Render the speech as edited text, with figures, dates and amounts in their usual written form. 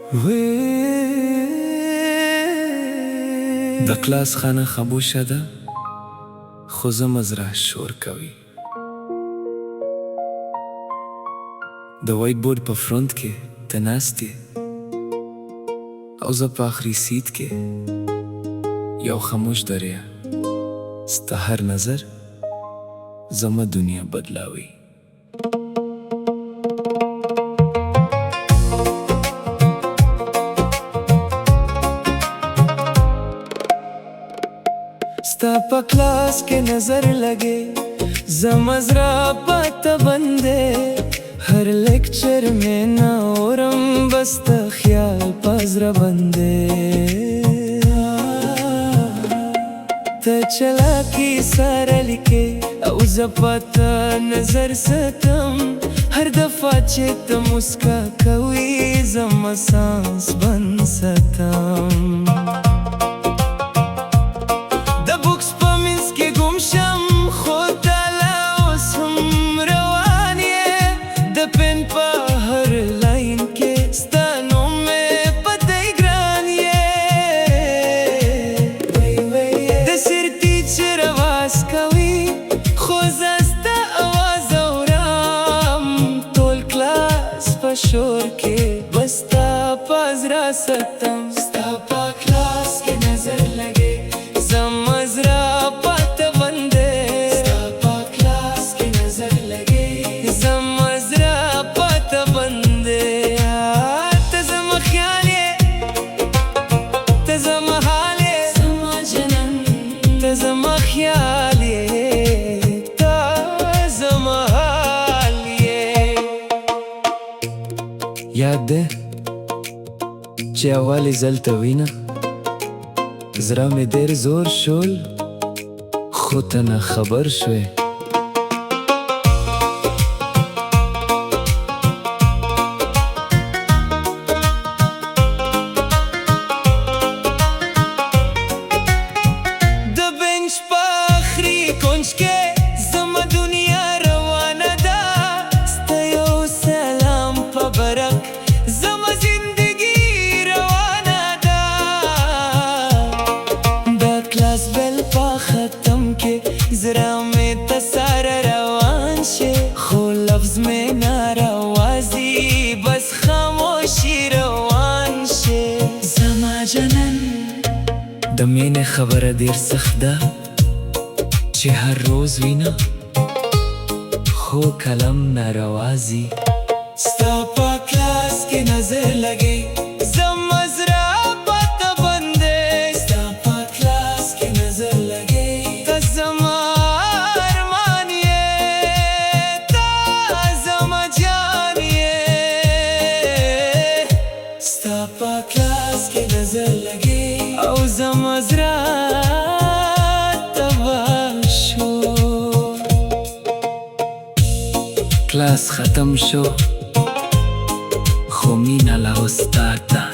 د کلاس خانه خاموشه ده، خو زه مزرعه شور کوي. د وایټ بورډ په فرونټ کې ته ناست یې او زه په آخري سیټ کې یو خاموش دریا. ستا هر نظر زما دنیا بدلاوي. ستا په کلاس کې نظر لګے زمزرا پته بندے हर लेक्चर में ना औरम बस्त ख्याल पजरा बंदे त चला की सारा लिखे او زپتا نظر ستم हर दफा چت مسکا کوي زم سانس بن ستم د بوکس په منځ کې ګم شم خو تالا اوس هم روان یې د پن په هر لاین کې ستا نوم مې پته ګران یې د سر ټیچر اواز کوي خو زه ستا اواز اورم ټول کلاس په شور کې بس ستا په زړه ستم. ستا په کلاس کې نظر لګې زمزرا پته بندے ستا په کلاس کې نظر لګې زمزرا پته بندے ته زما خیال یې ته زما حال یې زما جنن ته زما خیال یې ته زما حال یې. یاد ده چې اولې ځل ته وینه زړه مې ډېر زور شول خو ته نه خبر شوې. د بنچ په آخري کونج کې زما دنیا روانه ده ستا یو سلام په برک زما زندگی روانه ده. دا کلاس بل په ختم کې زړه مې ته سره روان شي خو لفظ مې ناراوازي بس خاموشي روان شي. زما جنن د مینې خبره ډېر سخت ده چې هر روز وینه خو کلم ناراوازي. ستا په کلاس کې نظر لګې زمزرا پته بندے ستا په کلاس کې نظر لګې ته زما ارمان یې ته زما جان یې ستا په کلاس کې نظر لګې او زمزرا تباه شو. کلاس ختم شو خو مینه لا استاد ده